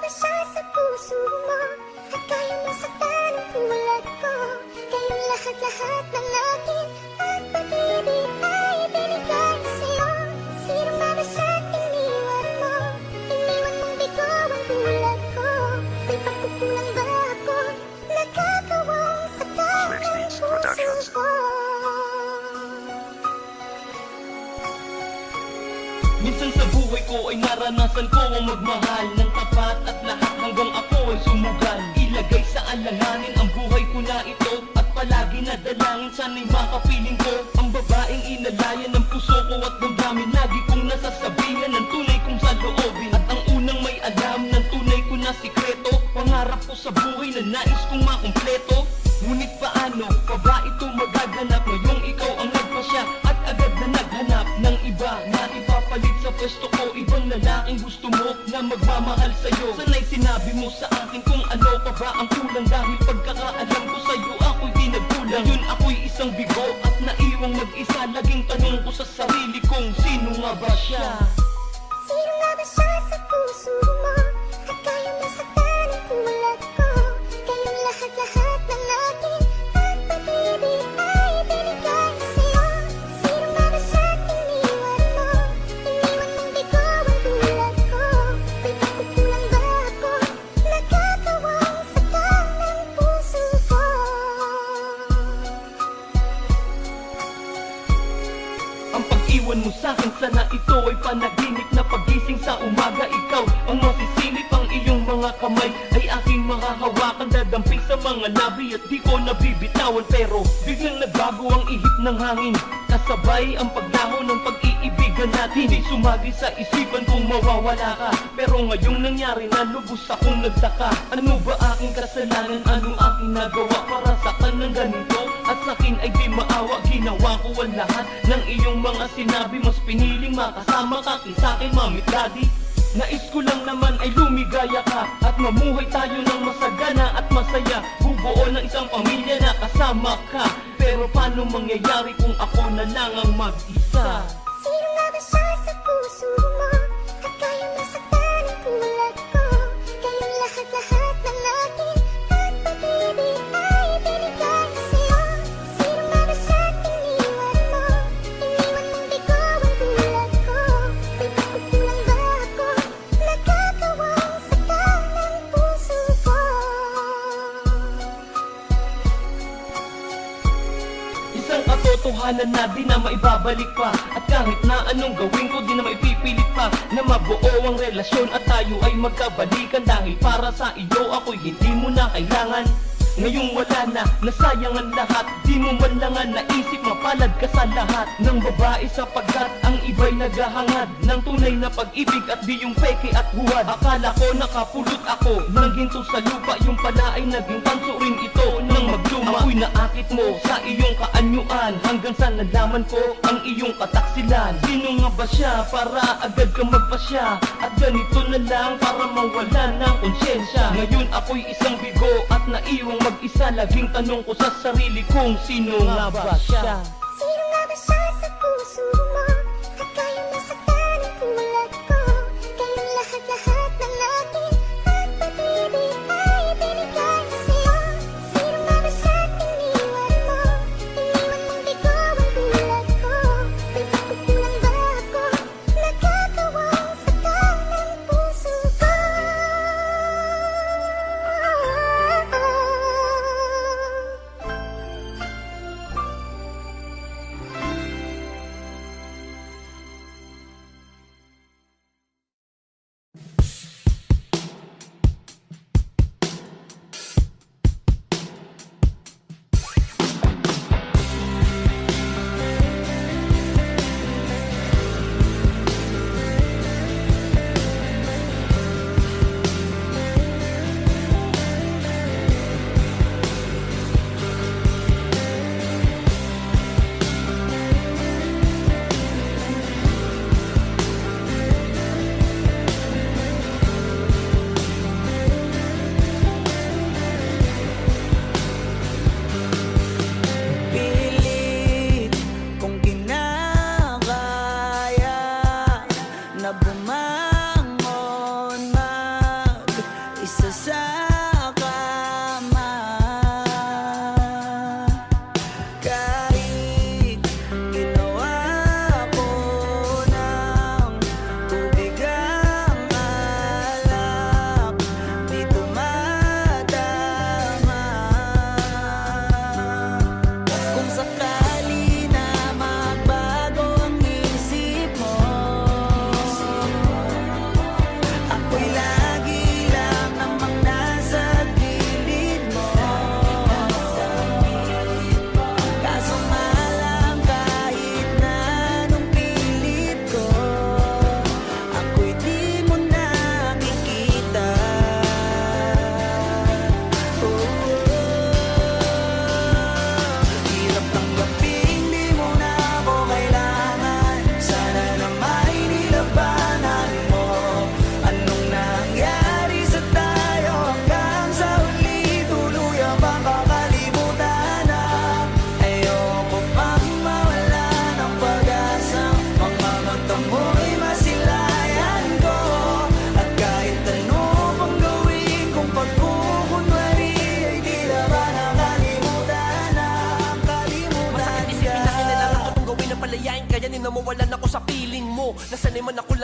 ba siya sa puso mo? At kaya masaktan ang tulad ko? Kayong lahat-lahat ng akin at pag-ibig ay ibinigay sa'yo. Sino nga ba siya't iniwan mo? Iniwan mong bigo ang tulad ko. May pagkukulang ba ako? Nagkakawang saktan ang puso ko. Minsan sa buhay ko ay naranasan ko ang magmahal ng tapat at lahat hanggang ako ay sumugal. Ilagay sa alanganin ang buhay ko na ito at palagi na dalangin sana'y makapiling ko ang babaeng inalayan ng puso ko at damdamin. Lagi kong nasasabihan ng tunay kong saloobin at ang unang may alam ng tunay ko na sikreto. Pangarap ko sa buhay na nais kong makumpleto. Ngunit paano pa ba ito magaganap ngayong ikaw ang nagpasya at agad na naghanap ng iba na ipapalit sa pwesto ko? Ibang lalaking gusto mo na magmamahal sa'yo. Sana'y sinabi mo sa akin kung ano pa ba ang kulang, dahil pagkakaalam ko sa'yo ako'y di nagkulang. Yun ako'y isang bigo at naiwang mag-isa. Laging tanong ko sa sarili kong sino nga ba siya? Sino nga ba siya sa puso mo? At kaya masaktan ang tulad ko? Kayong lahat-lahat ng akin at pag-ibig ay ibinigay sa'yo. Sino nga ba siya't iniwan mo? Iniwan mong bigo ang tulad ko. May pagkukulang ba ako? Nagkakawang saktan ng puso ko. Ang pag-iwan mo sa'kin, sana ito ay panaginip na pagising sa umaga. Ikaw ang masisilip, ang iyong mga kamay ay aking makahawakan. Dadamping sa mga labi at di ko nabibitawan. Pero biglang nagbago ang ihip ng hangin, kasabay ang paglaho ng pag-iibigan natin. Di sumagi sa isipan kung mawawala ka, pero ngayong nangyari na lubos akong nagtaka. Ano ba aking kasalanan? Ano aking nagawa para sa ng ganito? At sa'kin ay di maawa, ginawa ko ang lahat ng iyong mga sinabi. Mas piniling makasama ka sa'kin, mamit daddy. Nais ko lang naman ay lumigaya ka at mamuhay tayo ng masagana at masaya. Bubuo ng isang pamilya na kasama ka. Pero paano mangyayari kung ako na lang ang mag-isa? Sino nga ba siya sa puso mo? At kaya masaktan ang tulad ko? Kayong lahat-lahat ng akin at pag-ibig ay ibinigay sa'yo. Sino nga ba siya't iniwan mo? Iniwan mong bigo ang tulad ko. May pagkukulang ba ako? Nagkakawang saktan ng puso ko. Isang katotohanan na di na maibabalik pa, at kahit na anong gawin ko di na maipipilit pa na mabuo ang relasyon at tayo ay magkabalikan. Dahil para sa iyo ako'y hindi mo na kailangan. Ngayong wala na, nasayang ang lahat. Di mo man lang naisip mapalad ka sa lahat ng babae, sapagkat ang iba'y naghahangad ng tunay na pag-ibig at di yung peke at huwad. Akala ko nakapulot ako ng ginto sa lupa, yung pala ay naging tanso rin ito ng magluma. Ako'y naakit mo sa iyong kaanyuan hanggang sa nalaman ko ang iyong kataksilan. Sino nga ba siya para agad ka magpasya? At ganito na lang para mawala ng konsyensya. Ngayon ako'y isang bigo at naiwang mag-isa. Laging tanong ko sa sarili kong sino nga ba siya? Sino nga ba siya sa puso mo? At kaya masaktan ang tulad ko? Kayong lahat-lahat ng akin at pag-ibig ay ibinigay sa'yo. Sino nga ba siya't iniwan mo? Iniwan mong bigo ang tulad ko. May pagkukulang ba ako? Nagkakawang saktan ng puso ko.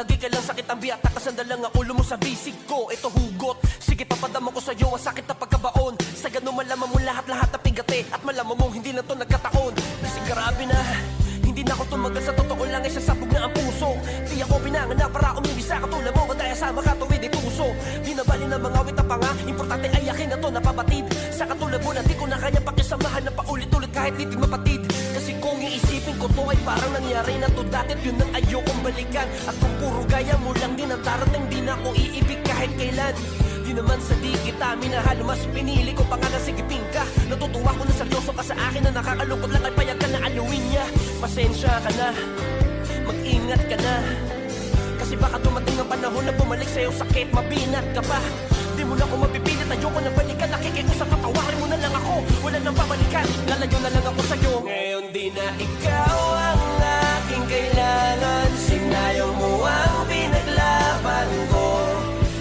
palagi ka lang sakit ang biyata. Kasandal lang ang ulo mo sa bisig ko. Ito hugot, sige papadama ko sa'yo ang sakit na pagkabaon. Sa ganun malaman mo lahat-lahat na pigate. At malaman mo hindi na to nagkataon. Kasi grabe na, hindi na ako tumagal sa totoo lang ay sasabog na ang puso. Di ako pinanganak para umibisa katulad mo. Kadaya sa makatuwid ituso. Di na bali na mga awit na panga. Importante ay akin na to napabatid. Sa katulad mo na di ko na kaya pakisamahan na paulit-ulit kahit di mapatid. Kasi kung iisipin ko to ay parang nangyari na to dati. At yun ang ayokong balikan. At kung puro gaya mo lang din ang darating, di na ako iibig kahit kailan. Di naman sa di kita minahal, mas pinili ko pa nga na sigipin ka. Natutuwa ko na seryoso ka sa akin na nakakalungkot lang ay payag ka na aluin niya. Pasensya ka na, mag-ingat ka na. Kasi baka dumating ang panahon na bumalik sa'yo sakit, mabinat ka pa. Di mo na ako mapipilit, ayoko na balikan. Nakikiusap, patawarin mo na lang ako, wala nang babalikan. Lalayo na lang ako sa'yo. Ngayon di na ikaw ang aking kailangan. Sinayaw mo ang pinaglaban ko.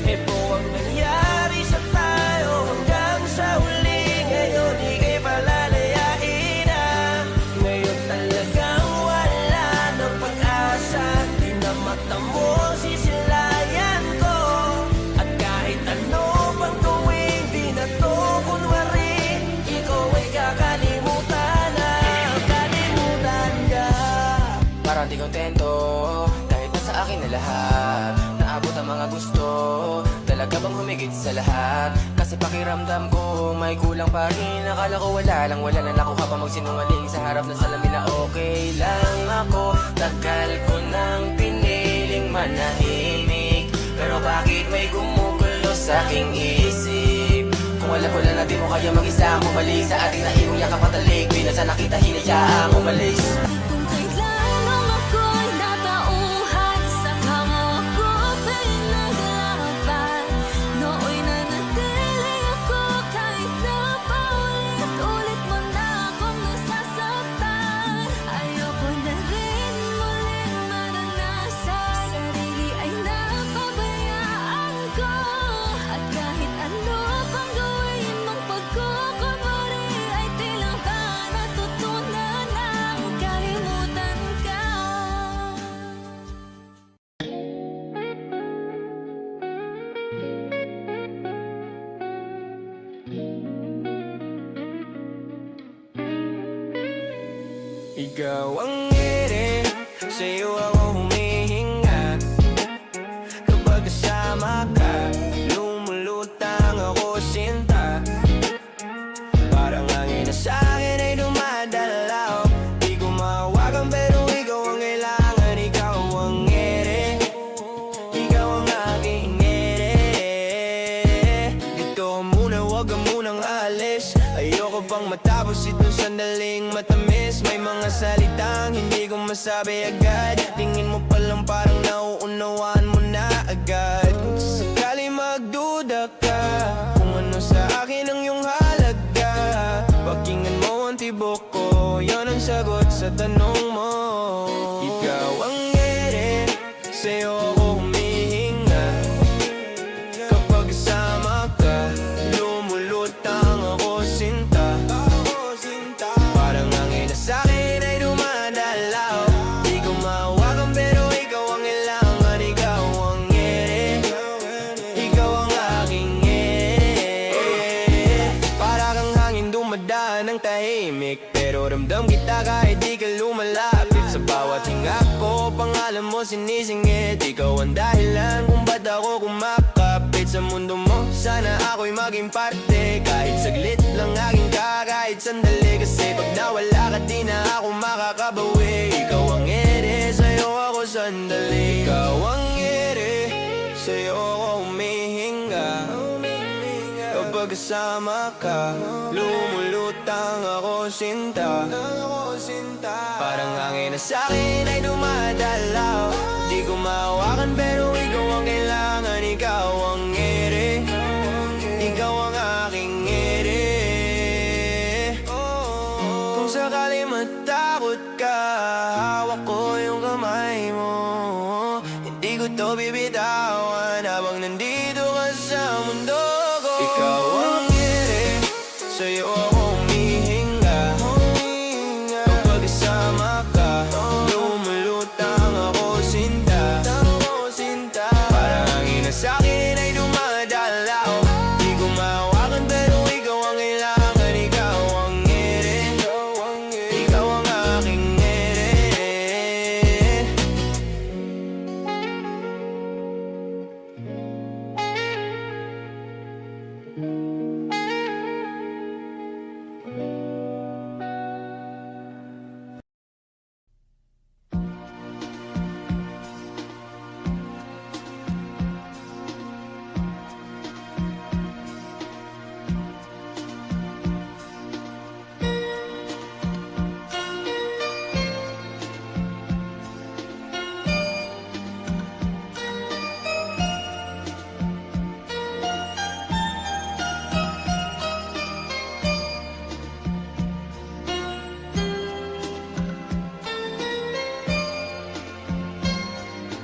Ito ang nangyari sa tayo hanggang sa huli. Ngayon ika'y palalayain na. Ngayon talagang wala ng pag-asa. Di na mata mo sisilayan ko. At kahit ano pang gawin, di na to kunwari. Ikaw ay kakalimutan na, kalimutan ka. Parang di kontento, kahit nasa akin na lahat. Naabot ang mga gusto, talaga bang humigit sa lahat? Kasi pakiramdam ko may kulang pa rin. Akala ko wala lang ako ka pa magsinungaling sa harap ng salamin na okay lang ako. Tagal ko nang piniling manahimik, pero bakit may gumugulo sa aking isip? Kung alam ko lang na di mo kaya mag-isa ang bumalik sa ating naiwang yakap at talik, di na sana kita hinayaang umalis. Kung kailanong ako'y natauhan, saka mo ako pinaglaban. Nooy nanatili ako kahit na paulit-ulit mo na akong nasasaktan. Ayoko na rin muling maranasan, sarili ay napabayaan ko. At kahit ano pang gawin mong pagkukunwari, ay tila ba natutunan ang kalimutan ka. Ikaw ang ere, sa'yo ako humihinga. Kapag kasama ka, lumulutang ako sinta. Parang hangin na sa'kin ay dumadalaw. Di ko mahawakan pero ikaw ang kailangan. Ikaw ang ere, ikaw ang aking ere. Dito ka muna, wag ka munang alis. Ayoko pang matapos itong sandaling matamis. May mga salitang hindi ko masabi agad. Tingin mo pa lang parang nauunawaan mo na agad. Kung sakali magduda ka kung ano sa akin ang iyong halaga, pakinggan mo ang tibok ko, yan ang sagot sa tanong mo. Ikaw ang ere, sa'yo ako humihinga. Kapag kasama ka, lumulutang ako sinta. Parang hangin na sa'kin ay dumadalaw. Di ko mahawakan pero ikaw ang kailangan. Ikaw ang ere, ikaw ang aking ere. Para kang hangin dumadaan ng tahimik, pero ramdam kita kahit di ka lumalapit. Sa bawat hinga ko, pangalan mo sinisingit. Ikaw ang dahilan kung ba't ako kumakapit sa mundo mo. Sana ako'y maging parte, kahit saglit lang aking ka, kahit sandali. Kasi pag nawala ka di na ako makakabawi. Ikaw ang ere, sa'yo ako sandali. Ikaw ang ere, sa'yo ako humihinga. Kapag kasama ka, lumulutang ako sinta. Parang hangin na sa'kin ay dumadalaw. Di ko mahawakan pero ikaw ang kailangan. Ikaw ang ere, ikaw ang aking ere. Kung sakali matakot ka, hawak ko yung kamay mo. Hindi ko to bibitawan habang nandito ka sa mundo ko. Ikaw ang ere, sa'yo ako humihinga. Kapag kasama ka, lumulutang ako sinta.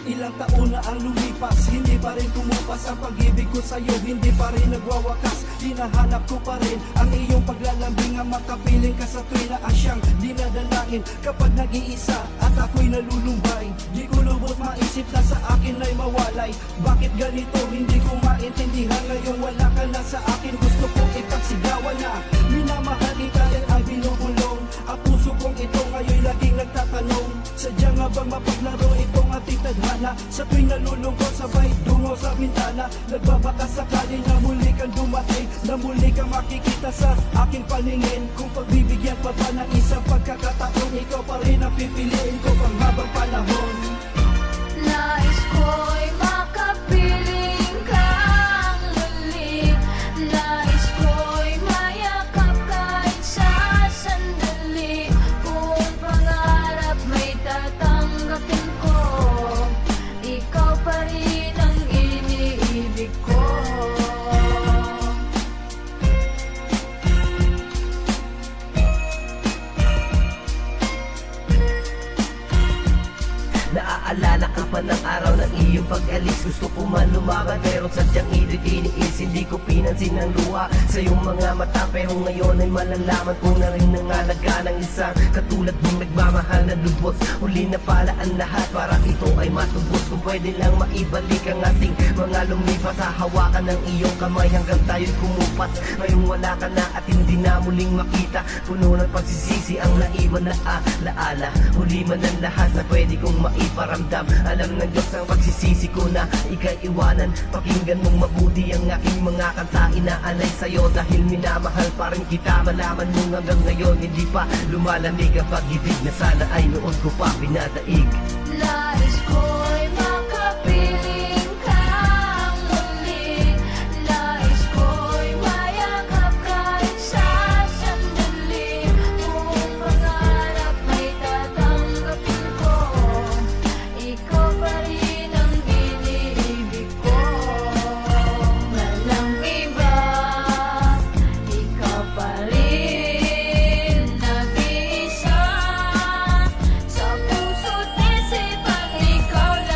Ilang taon na ang lumipas, hindi pa rin kumupas ang pag-ibig ko sa'yo, hindi pa rin nagwawakas. Hinahanap ko pa rin ang iyong paglalambing, ang makapiling ka sa tuwi na asyang dinadalangin. Kapag nag-iisa at ako'y nalulumbay, di ko lubos maisip na sa akin ay mawalay. Bakit ganito, hindi ko maintindihan. Ngayong wala ka na sa akin, gusto kong ipagsigawan na minamahal kita yan ay binubulong. Ang puso kong ito ngayon laging nagtatanong, sadya nga bang mapaglaro itong ating tadhana? Sa tuwing nalulungkot sabay dungo sa bintana, nagbabaka sakali na muli kang dumating, na muli kang makikita sa aking paningin. Kung pagbibigyan pa ba ng isang pagkakataon, ikaw pa rin ang pipiliin ko pang habang panahon. Nais ko'y makapiling kang muli. Nais ko'y mayakap kahit sa sandali. Kung pangarap may tatanggapin ko, ikaw pa rin ang iniibig ko. Naaalala ka pa ng araw ng iyong pag-alis. Gusto ko man lumaban pero sadyang iniis. Hindi ko pinansin ang luha sa iyong mga mata. Pero ngayon ay malalaman ko na rin ang alaga ng isang katulad mong nagmamahal na lubos. Huli na pala ang lahat para ito ay matubos. Kung pwede lang maibalik ang ating mga lumipas, hahawakan ng iyong kamay hanggang tayo'y kumupas. Ngayong wala ka na at hindi na muling makita, puno ng pagsisisi ang naiwan na alaala. Huli man ang lahat na pwede kong maiparamdam. Alam ng Diyos ang pagsisisi ko na ika'y iwanan. Pakinggan mong mabuti ang aking mga kanta, inaalay sa'yo dahil minamahal pa rin kita. Malaman mo hanggang ngayon hindi pa lumalamig ang pag-ibig na sana ay noon ko pa pinadaig. Nais ko'y makapiling kang muli. Nais ko'y mayakap kahit sa sandali. Kung pangarap may tatanggapin ko, ikaw pa rin ang iniibig ko. Walang iba, ikaw pa rin nag-iisa. Sa puso't isipan, ikaw lang.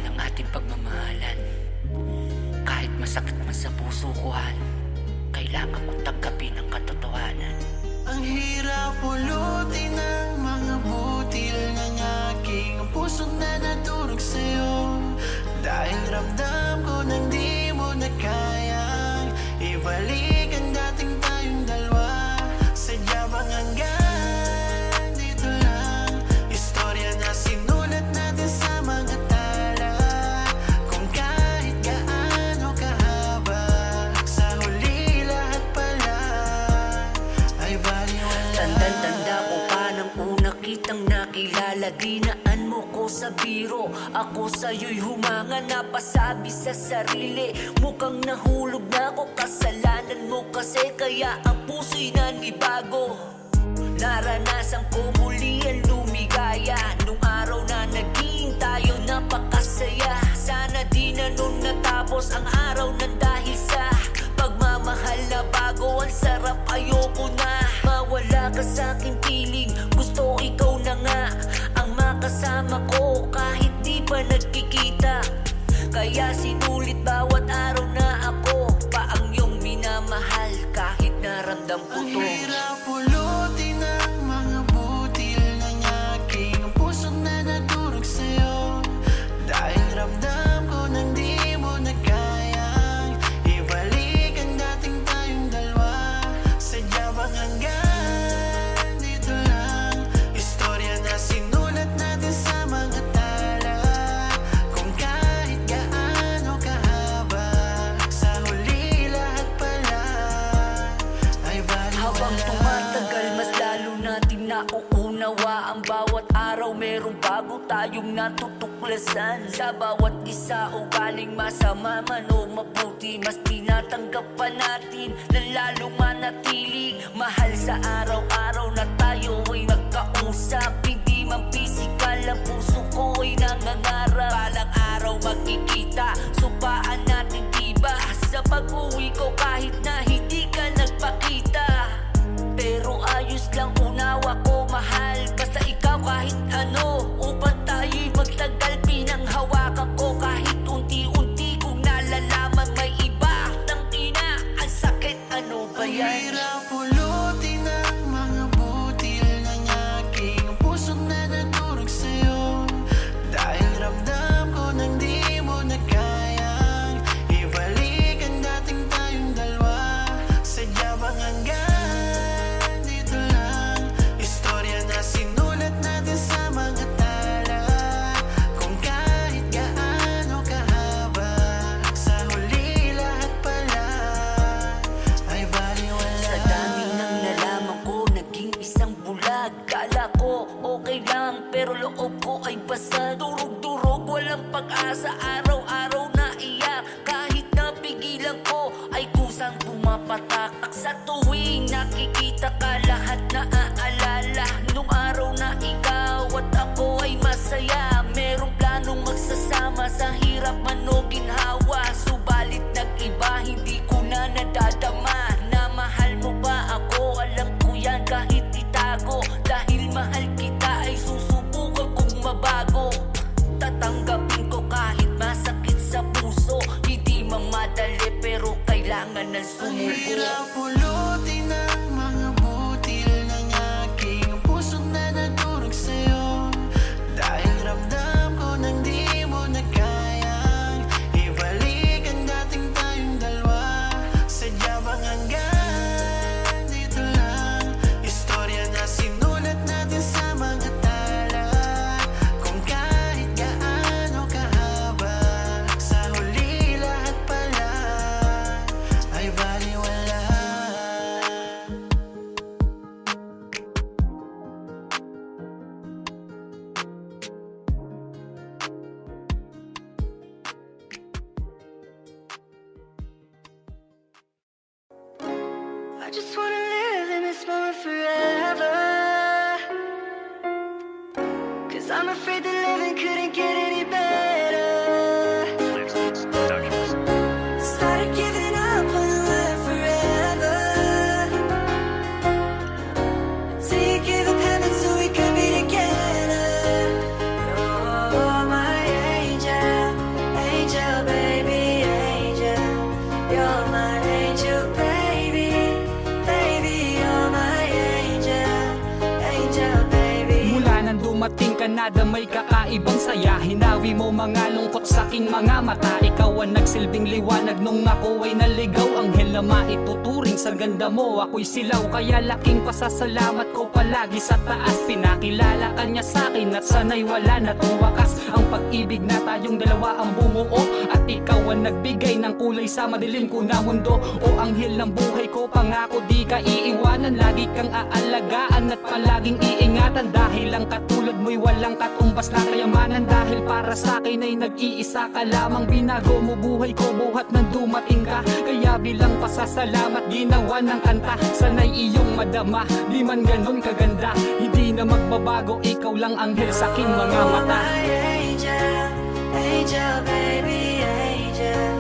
ng ating pagmamahalan. Kahit masakit man sa puso ko, Han, kailangan kong tanggapin ang katotohanan. Ang hirap pulutin ng mga butil ng aking pusong na naturog sa'yo. Dahil ramdam ko nang di mo na kayang ibalik ang dating tayong dalawa. Sadya bang hanggang dito lang? Istorya na sinulat natin sa mga tala. Kung kahit gaano kahaba, sa huli lahat pala ay baliwala. Tandang-tanda ko pa nang una kitang nakilala. Dinaan mo ko sa biro, ako sa'yo'y humanga. Napasabi sa sarili, mukhang nahulog na ako. Kasalanan mo kasi kaya ang puso'y nanibago. Naranasan ko muli ang lumigaya nung araw na naging tayo napakasaya. Sana di na nun natapos ang araw ng dahil sa pagmamahal na bago. Ang sarap, ayoko na mawala ka sa'king piling. Gusto ikaw na nga ang makasama ko kahit di pa nagkikita. Kaya sinulit bawat araw na ako pa ang iyong minamahal kahit naramdam ko Ang to. hirap pulutin ng mga butil ng aking pusong na naturog sa'yo. Dahil ramdam ko nang di mo na kayang ibalik ang dating tayong dalawa. Sadya bang hanggang dito lang? Istorya na sinulat natin sa mga tala. Kung kahit gaano kahaba, sa huli lahat pala ay baliwala. Habang tumatagal, mas lalo natin nauunawa. Ang bawat araw merong bago tayong natutuklasan. Sa bawat isa, ugaling masama man o mabuti, mas tinatanggap pa natin na lalong manatili. Mahal sa araw-araw na tayo ay nagkausap. Hindi man pisikal, ang puso ko ay nangangarap. Balang araw magkikita, supaan natin diba? Sa pag-uwi ko kahit na hindi ka nagpakita. Pero ayos lang, unawa ko mahal. Basta ikaw kahit ano, upang tayo'y magtagal. Pinanghawakan ko kahit unti-unti kong nalalaman may iba. Tangina, ang sakit, ano ba Ang yan? hirap pulutin ng mga butil ng aking pusong na naturog sa'yo. Dahil ramdam ko nang di mo na kayang ibalik ang dating tayong dalawa. Sadya bang hanggang dito lang? Istorya na sinulat natin sa mga tala. Kung kahit gaano kahaba, sa huli lahat pala ay baliwala. Sa dami ng nalaman ko, naging isang bulag. Kala ko okay lang, pero loob ko ay basag. Durog-durog, walang pag-asa, araw-araw na iyak. Kahit napigilan ko, ay kusang pumapatak. Sa tuwing nakikita ka, lahat na aalala nung araw na ikaw at ako ay masaya. Merong planong magsasama sa hirap man o ginhawa. Subalit nag-iba, hindi ko na nadadama na mahal mo ba ako. Alam ko yan kahit itago, dahil mahal kita ay susubukan kong mabago. Tatanggapin ko kahit masakit sa puso. Hindi man madali pero kailangan ng Ang sumuko. hirap pulutin ng mga butil ng aking pusong na naturog sa'yo. Dahil ramdam ko nang di mo na kayang ibalik ang dating tayong dalawa. Sadya bang hanggang dito lang? Istorya na sinulat natin sa mga tala. Kung kahit gaano kahaba, sa huli lahat pala ay baliwala. I just wanna live in this moment forever. 'Cause I'm afraid that living couldn't get any better. Started giving up on the word forever. Till you gave up heaven so we could be together. Oh, my angel. ka na da may kakaibang saya. Hinawi mo mga lungkot sa aking mga mata. Ikaw ang nagsilbing liwanag nung ako ay naligaw. Anghel na maituturing sa ganda mo, ako'y silaw. Kaya laking pasasalamat ko palagi sa taas. Pinakilala ka niya sa akin at sana'y wala na tong wakas. Ang pag-ibig na tayong dalawa ang bumuo, at ikaw ang nagbigay ng kulay sa madilim ko na mundo. O anghel ng buhay ko, pangako di ka iiwanan. Lagi kang aalagaan at palaging iingatan. Dahil ang katulad mo'y walang katumbas na kayamanan. Dahil para sa akin ay nag-iisa ka lamang. Binago mo buhay ko buhat nang dumating ka. Kaya bilang pasasalamat ginawa ng kanta. Sana'y iyong madama, di man ganun kaganda. Hindi na magbabago, ikaw lang anghel sa aking mga mata. My angel, angel baby, angel.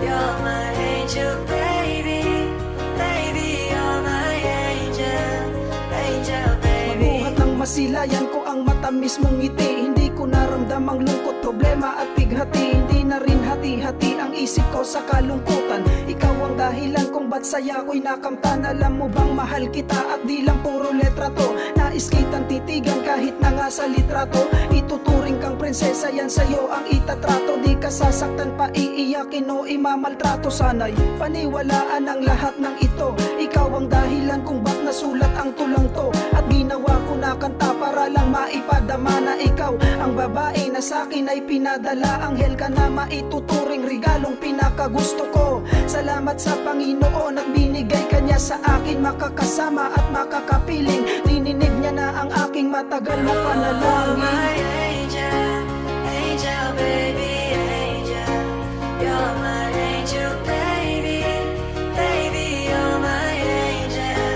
You're my angel baby, baby, you're my angel, angel baby. Mabuhat ng masilayan ko ang matamis mong ngiti. Hindi ko naramdam ang lungkot, problema at bighati. Hindi na rin hati-hati ang isip ko sa kalungkutan. Ikaw ang dahilan kung ba't saya ko'y nakamtan. Alam mo bang mahal kita at di lang puro letra to. Nais kitang titigan kahit na nga sa litrato. Ituturing kang prinsesa, yan sa'yo ang itatrato. Di ka sasaktan pa iiyakin o imamaltrato. Sana'y paniwalaan ang lahat ng ito. Ikaw ang dahilan kung ba't nasulat ang tulang to. At ginawa ko na kanta para lang maipadama na ikaw ang babae na sa'kin ay pinadala. Anghel ka na maituturing regalong pinakagusto ko. Salamat sa Panginoon at binigay ka niya sa akin. Makakasama at makakapiling. Dininig niya na ang aking matagal na panalangin. My angel, angel baby, angel. You're my angel baby, baby, you're my angel,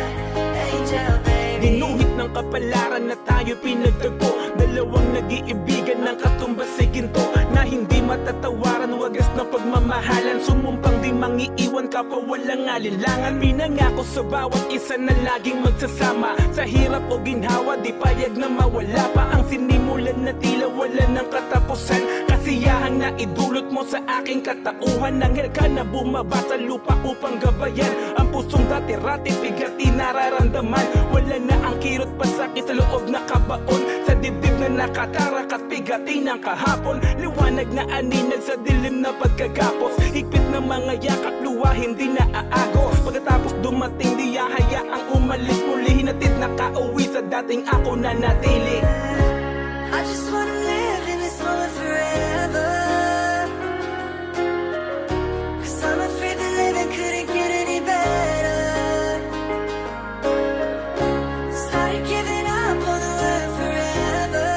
angel baby. Ginuhit ng kapalaran na tayo pinagtagpo. Dalawang nag-iibigan ng katumbas sa ginto, na hindi matatawaran, wagas na pagmamahalan. Sumumpang di mangiiwan ka pa walang alinlangan. Pinangako sa bawat isa na laging magsasama. Sa hirap o ginhawa di payag na mawala pa. Ang sinimulan na tila wala ng katapusan. Kasiyahan na idulot mo sa aking katauhan. Anghel ka na bumaba sa lupa upang gabayan ang pusong dati-rati bigati nararamdaman. Wala na ang kirot pasakit sa loob na kabaon. Sa dibdib na nakatarak at bigati ng kahapon. Liwanag na aninag sa dilim na pagkagapos. Higpit na mga yakap, luwa hindi na aagos. Pagkatapos dumating di hayaang umalis. Muli hinatid na kauwi sa dating ako na natili. I just wanna live in this moment forever. 'Cause I'm afraid that living couldn't get any better. Started giving up on the word forever.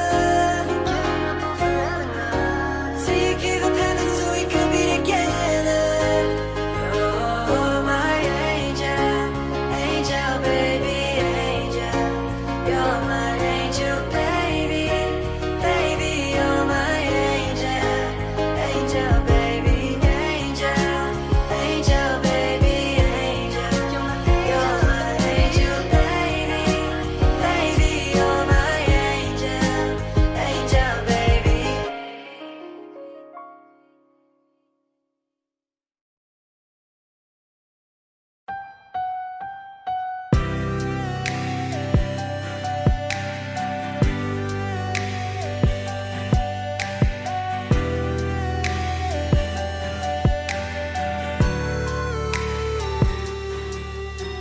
So you gave up heaven so we could be together. You're my angel, angel baby, angel. You're my angel baby, baby, you're my angel, angel baby, angel, angel baby, angel. You're my angel baby, baby, you're my angel, angel baby.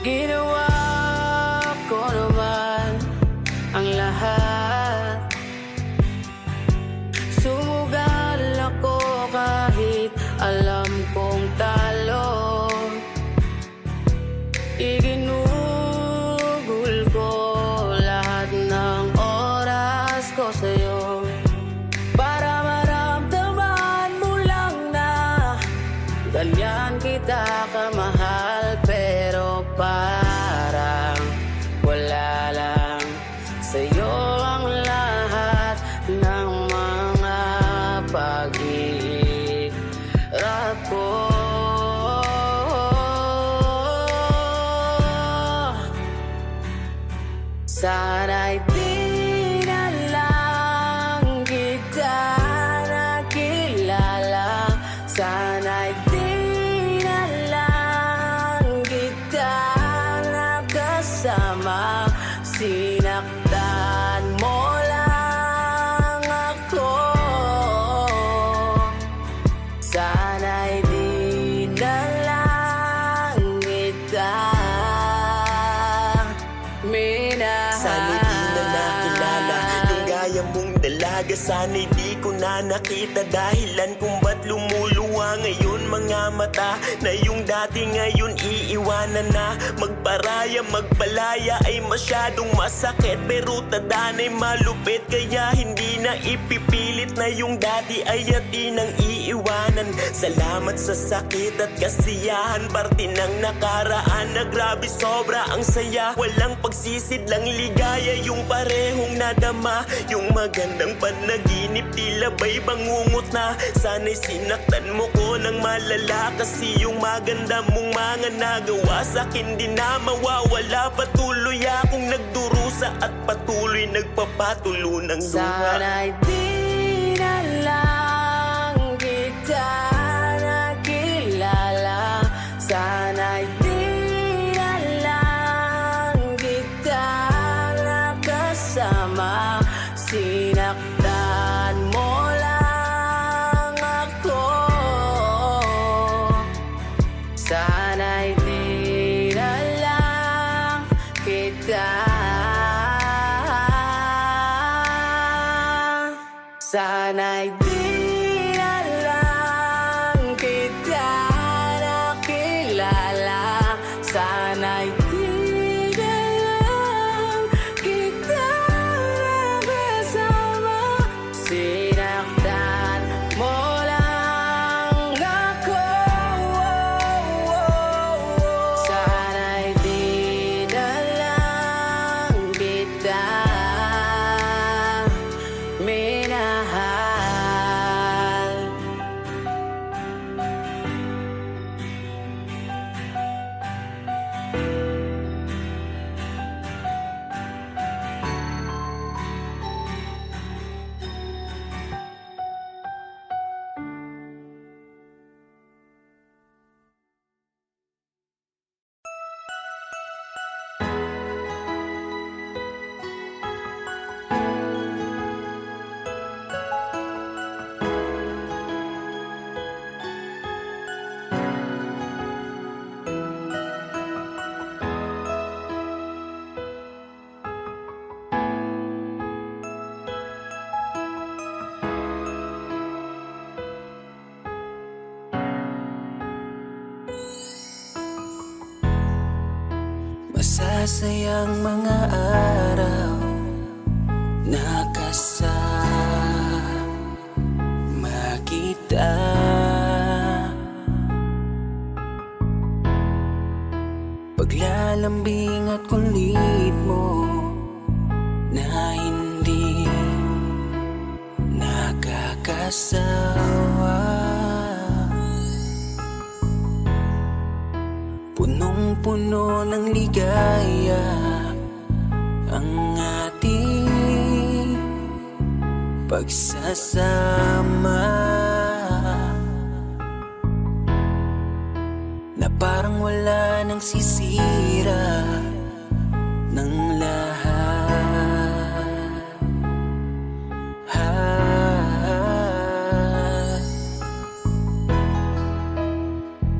Ginawa ko naman ang lahat. Sumugal ako kahit alam kong talo. Iginugol ko lahat ng oras ko sa'yo, para maramdaman mo lang na ganyan kita kamahal. Pero parang wala lang sa'yo ang lahat ng mga pag-iirap ko. Sana'y di na lang kita nakilala. Sana'y di na lang kita nakasama. Sinaktan mo lang Kaya sana'y di ko na nakita dahilan kung ba't lumuluwa ngayon mga mata na yung dati ngayon iiwanan na. Magparaya, magpalaya ay masyadong masakit, pero tadaan ay malupit, kaya hindi na ipipilit na yung dati ay atin ang iiwanan. Salamat sa sakit at kasiyahan, parte ng nakaraan na grabe sobra ang saya. Walang pagsisidlang ligaya yung parehong nadama, yung magandang panaginip tila ba'y bangungot na. Sana'y sinaktan mo ko ng malala, kasi yung maganda mong mga nagawa sa'kin di na mawawala. Patuloy akong nagdurusa at patuloy nagpapatulo ng luha. Sana'y di na lang kita nakilala. Sana'y di na lang kita nakasama. Sinaktan mo lang ako. Sana'y di na lang kita. Sana'y di na lang kita nakilala. Sana'y di na lang kita nakasama. Sinaktan mo lang ako. Sana'y di na lang kita minahal. Masasayang mga araw na kasama kita. Paglalambing at kulit mo na hindi nakakasawa. Punong-puno ng ligaya ang ating pagsasama, na parang wala nang sisira ng lahat.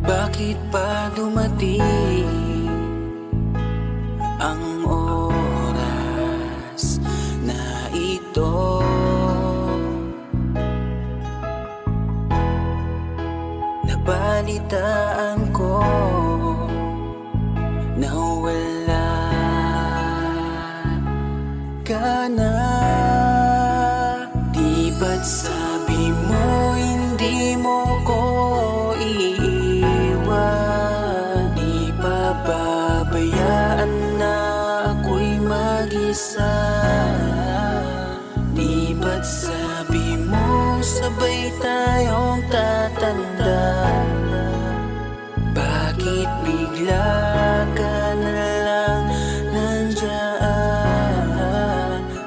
Bakit pa dumating ang oras na ito? Nabalitaan ko na wala ka na. Di ba't sabi mo hindi mo ko iiwan? Di pa babayaan na ako'y mag-isa? Di ba't sabi mo sabay tayong tatanda? Bakit bigla ka na lang nandyan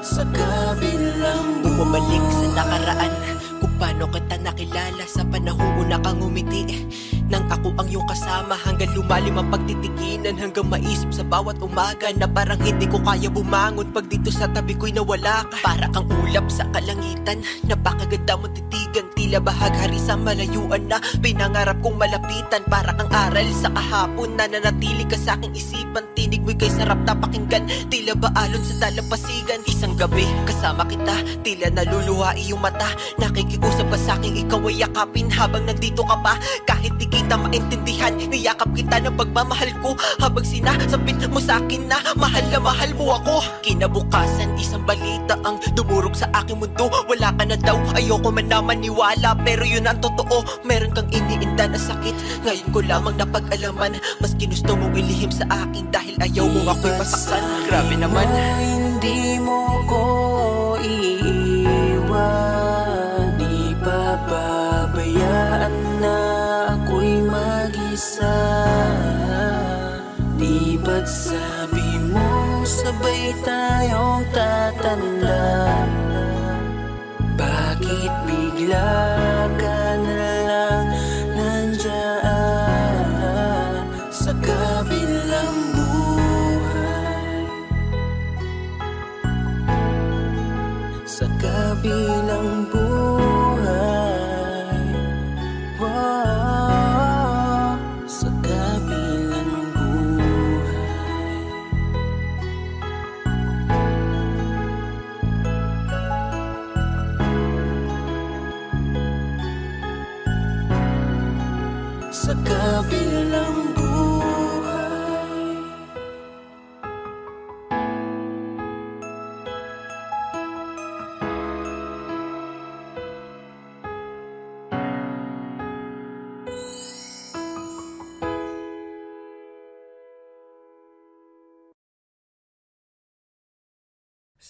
sa kabilang buhay? Bumalik sa nakaraan, kung paano kita nakilala sa panahong una kang umiti. nang ako ang iyong kasama. Hanggang lumalim ang pagtitiginan, hanggang maisip sa bawat umaga na parang hindi ko kaya bumangon pag dito sa tabi ko'y nawala ka. Para kang ulap sa kalangitan, napakaganda mong titigan, tila bahaghari sa malayuan na pinangarap kong malapitan. Para kang aral sa kahapon na nanatili ka sa aking isipan, tinig mo'y kay sarap na pakinggan, tila ba alon sa dalampasigan. Isang gabi kasama kita, tila naluluha iyong mata, nakikiusap ka sa aking ikaw ay yakapin habang nandito ka pa. Kahit di kita maintindihan, niyakap kita ng pagmamahal ko habang sinasabit mo sa akin na mahal mo ako. Kinabukasan, isang balita ang dumurog sa aking mundo. Wala ka na daw, ayoko man na maniwala, pero yun ang totoo. Meron kang iniinda na sakit, ngayon ko lamang napag-alaman. Mas ginusto mong ilihim sa akin dahil ayaw mo ako'y masaktan. Grabe naman. Hindi mo ko iiwan, di papabayaan na ako'y mag-isa. Di ba't sabi mo sabay tayong tatanda? Bakit bigla ka na lang nandyan sa kabilang buhay? Sa kabilang buhay, wow, sa kabilang buhay. Sa kabilang buhay.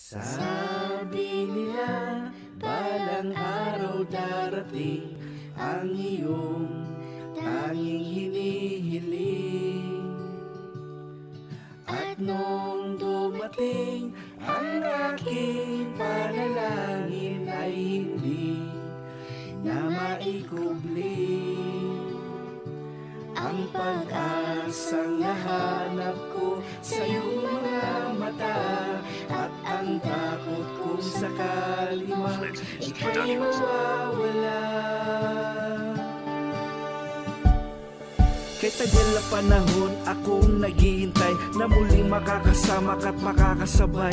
Sabi nila, balang araw darating ang iyong tanging hinihiling. At nung dumating ang aking panalangin ay hindi na maikubli. Ang pag-asang nahanap ko sa iyong mga mata, at ang takot kong sakali man ika'y mawawala. Kay tagal na panahon akong naghihintay na muling makakasama ka't makakasabay.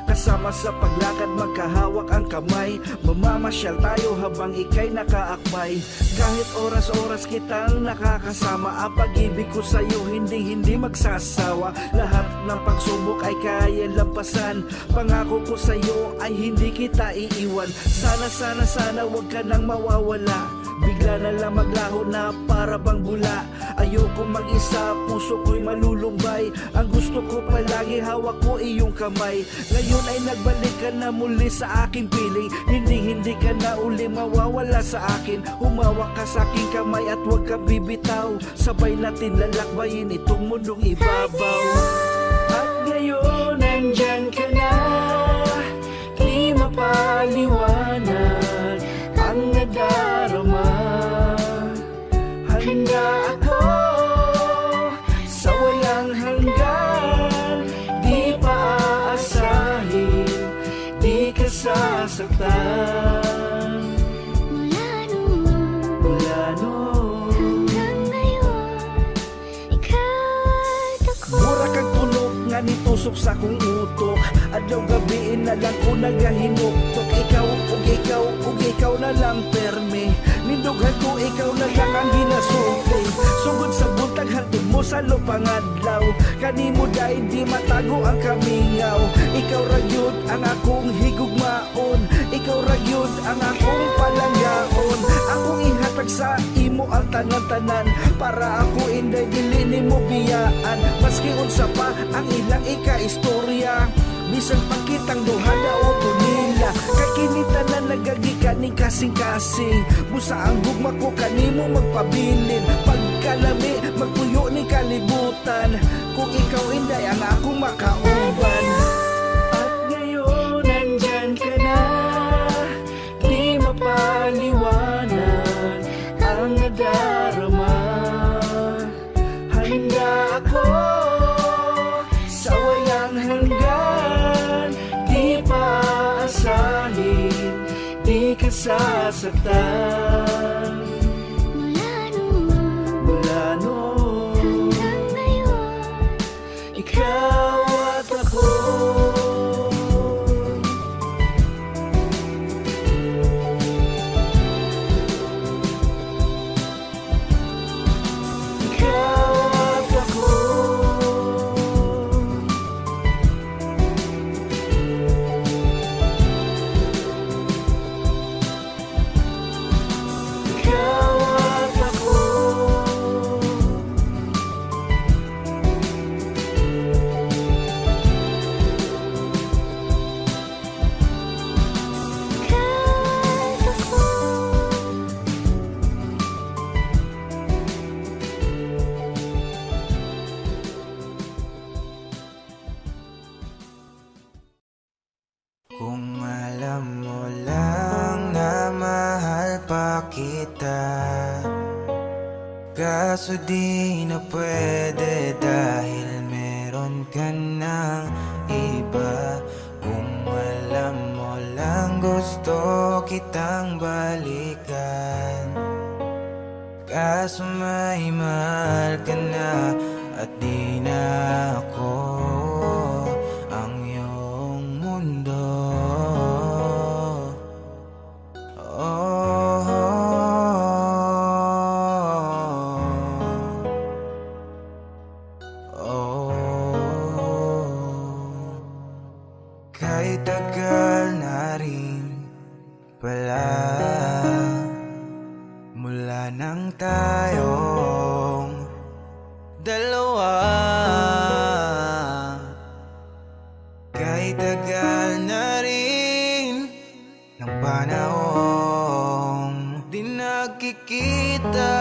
Kasama sa paglakad magkahawak ang kamay, mamamasyal tayo habang ika'y nakaakbay. Kahit oras-oras kitang nakakasama, ang pag-ibig ko sa'yo hindi magsasawa. Lahat ng pagsubok ay kaya lampasan, pangako ko sa'yo ay hindi kita iiwan. Sana wag ka nang mawawala, bigla na lang maglaho na para bang bula. Ayoko mag-isa, puso ko'y malulumbay. Ang gusto ko palagi hawak ko iyong kamay. Ngayon ay nagbalik ka na muli sa aking piling, hindi ka na uli mawawala sa akin. Humawak ka sa aking kamay at huwag ka bibitaw, sabay natin lalakbayin itong mundong ibabaw. At ngayon nandyan ka na, di mapaliwanag ang nadarama. Handa ako sa walang hanggan, di pa aasahin, di ka sasaktan. Mula noon hanggang ngayon, ikaw at ako. mura kang tunog nga nitusok sa kong utok, adlaw gabi na lang ko nagahinuktok. Ikaw na lang perme, nindughan ko ikaw na lang ang ginasukay. Sugod sa buntag hantod mo sa lupang adlaw, kanimo dahil di matago ang kamingaw. Ikaw ragyod ang akong higugmaon, ikaw ragyod ang akong palanggaon. Akong ihatag sa imo ang tanan-tanan, para ako inday dili nimo biyaan. Maski unsa pa ang ilang ika-istorya, bisan pagkitang duha na uto nila, kay kinita na nagagika ning kasing-kasing. Busa ang gugma ko kanimo magpabilin, pagkalami magpuyo ni kalibutan, kung ikaw inday ang akong makauban. At ngayon nandyan ka na, di mapaliwanag ang nadarama. nasasaktan. Mula noon Hanggang ngayon, ikaw at ako. Ikaw at ako. Ikaw at ako. kahit ako. Kung alam mo lang na mahal pa kita, kaso di na pwede dahil meron ka ng iba. Kung alam mo lang gusto kitang balikan, kaso may mahal ka na at di na ako ang iyong mundo. Kahit tagal na rin pala mula nang tayong dalawa. Kahit tagal na rin ng panahong di nagkikita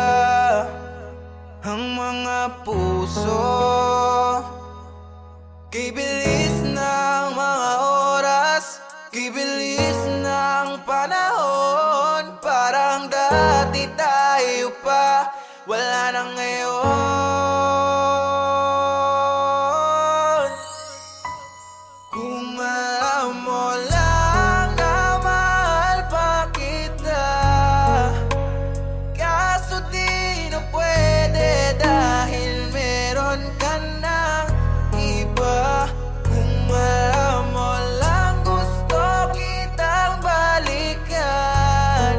ang mga puso. Kay bilis ng mga oras, kay bilis ng panahon, parang dati tayo pa, wala na ngayon. Kung alam mo lang na mahal pa kita, kaso di na pwede dahil meron ka ng iba. Kung alam mo lang gusto kitang balikan,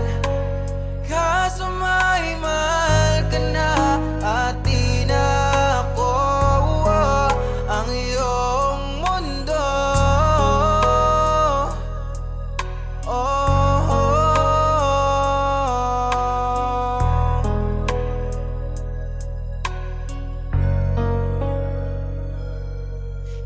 kaso may mahal ka na at di na ako ang iyong mundo.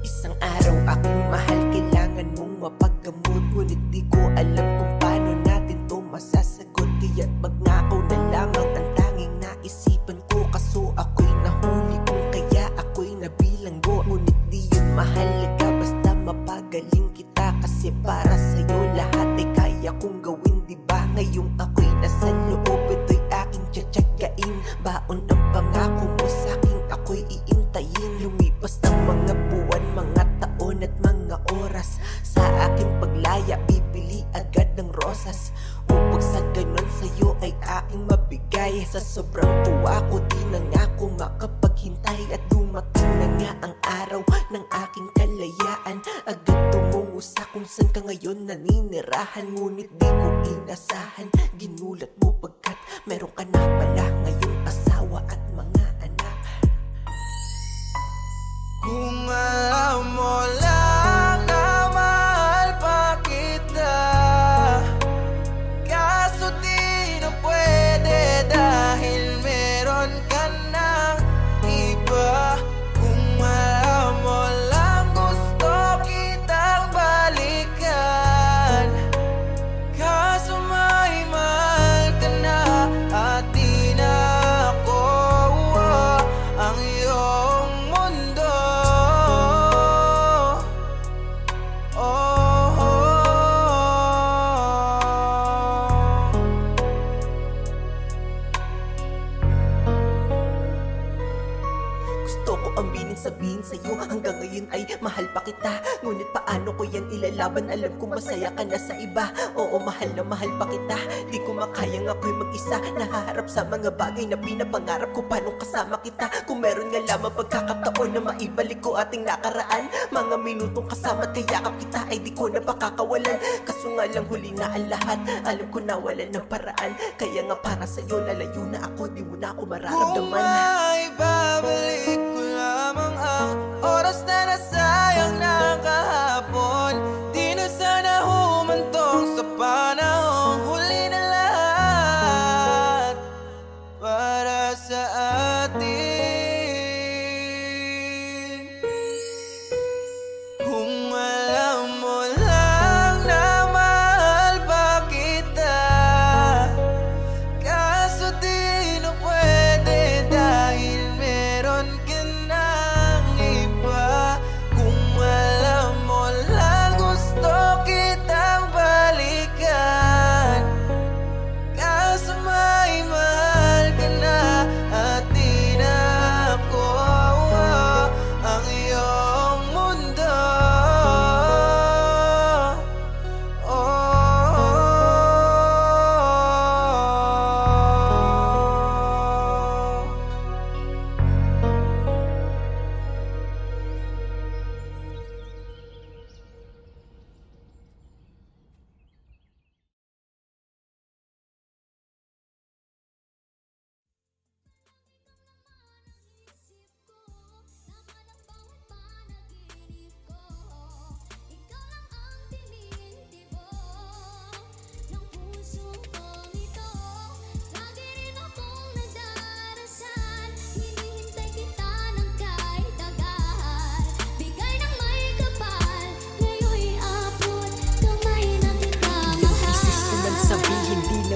Isang araw aking mahal, kailangan mong mapagkamot. Ngunit di ko alam kung paano natin to masasagot. Kaya't magnakaw na lamang ang tanging naisipan ko. Kaso ako'y nahuli kung kaya ako'y nabilanggo. Ngunit di yun mahalaga, basta mapagaling kita. Kasi para sa'yo lahat ay kaya kong gawin, diba? Ngayong ako'y nasa loob, ito'y aking tsatsagain. Baon ang pangako mo sa'king ako'y iintayin. Lumipas ang mga buwan, mga taon at mga oras. Sa aking paglaya, bibili agad ng rosas. Upag sa ganon sa'yo ay aking mabigay. Sa sobrang tuwa ko, di na nga ako makapaghintay. At dumating na nga ang araw ng aking kalayaan. Agad tumungo sa kung saan ka ngayon naninirahan. Ngunit di ko inasahan, ginulat mo pagkat meron ka na pala ngayong asawa at mga anak. Kung alam mo lang na mahal pa kita, kaso di na pwede dahil meron ka ng iba. Kung alam mo lang gusto kitang balikan, kaso may mahal ka na at di aminin sabihin sa'yo hanggang ngayon ay mahal pa kita. Ngunit paano ko yan ilalaban, alam kong masaya ka na sa iba. Oo, mahal na mahal pa kita, di ko makayang ako'y mag-isa. Nahaharap sa mga bagay na pinapangarap ko pa nung kasama kita. Kung meron nga lamang pagkakataon na maibalik ko ating nakaraan, mga minutong kasama at kayakap kita ay di ko na pakakawalan. Kaso nga lang huli na ang lahat, alam ko na wala ng paraan. Kaya nga para sa'yo lalayo na ako, di mo na ako mararamdaman. Kung ay babalik ko lamang ang oras na nasayang na kahapon, di na sana humantong sa panahong huli na lahat para sa atin. Kung alam mo lang na mahal pa kita, kaso di na pwede dahil meron ka ng iba. Kung alam mo lang gusto kitang balikan, kaso may mahal ka na at di na ako ang iyong mundo.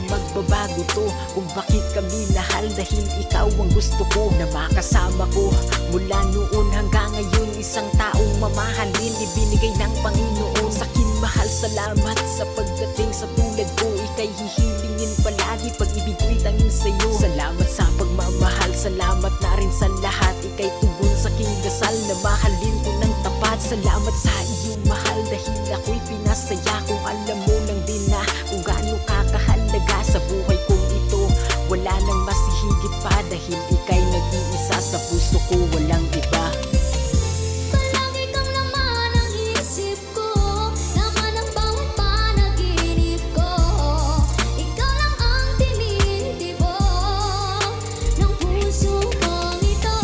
Magbabago to kung bakit kami mahal, dahil ikaw ang gusto ko na makasama ko mula noon hanggang ngayon. Isang taong mamahalin ibinigay ng Panginoon sa akin. Mahal, salamat sa pagdating sa tulad ko. Ika'y hihilingin palagi, pag-ibig ko'y tanging sa'yo. Salamat sa pagmamahal, salamat na rin sa lahat. Ika'y tugon sa aking dasal na mahalin ko ng tapat. Salamat sa iyong mahal dahil ako'y pinasaya. Kung alam mo lang din na kung gaano kakahalaga sa buhay kong ito, wala nang mas higit pa dahil ika'y nag-iisa sa puso ko, walang iba. Palagi kang naman ang isip ko, laman ang bawat panaginip ko. Ikaw lang ang tinitibo ng puso kong ito.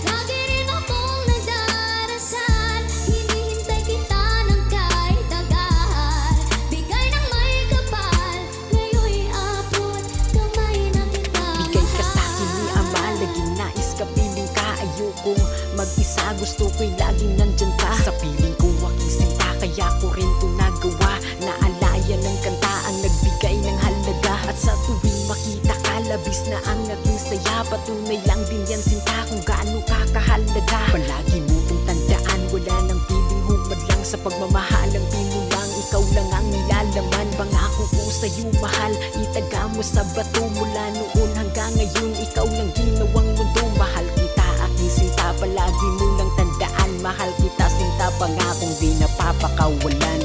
Lagi rin akong nagdarasal, hinihintay kita ng kahit tagal. Bigay ng may kapal, ngayon'y abot kamay na kita. Bigay ka sa'kin ni Ama, laging nais ka, piling ka. Ayokong mag-isa, gusto ko'y laging nandyan ka. Sa piling ko aking sinta, kaya ko rin ito nagawa. Naalaya ng kanta ang nagbigay ng halaga. At sa tuwing makita ka, labis na ang aking saya. Patunay lang din yan sinta kung gaano kakahalaga. Palagi mo kong tandaan, wala nang piling humadlang sa pagmamahalang pinulang. Ikaw lang ang nilalaman, pangako ko sa'yo mahal. Itaga mo sa bato mula noon hanggang ngayon. Ikaw lang ginawang mundo, mahal kita aking sinta. Palagi mo lang tandaan, mahal kita sinta, pangakong di napapakawalan.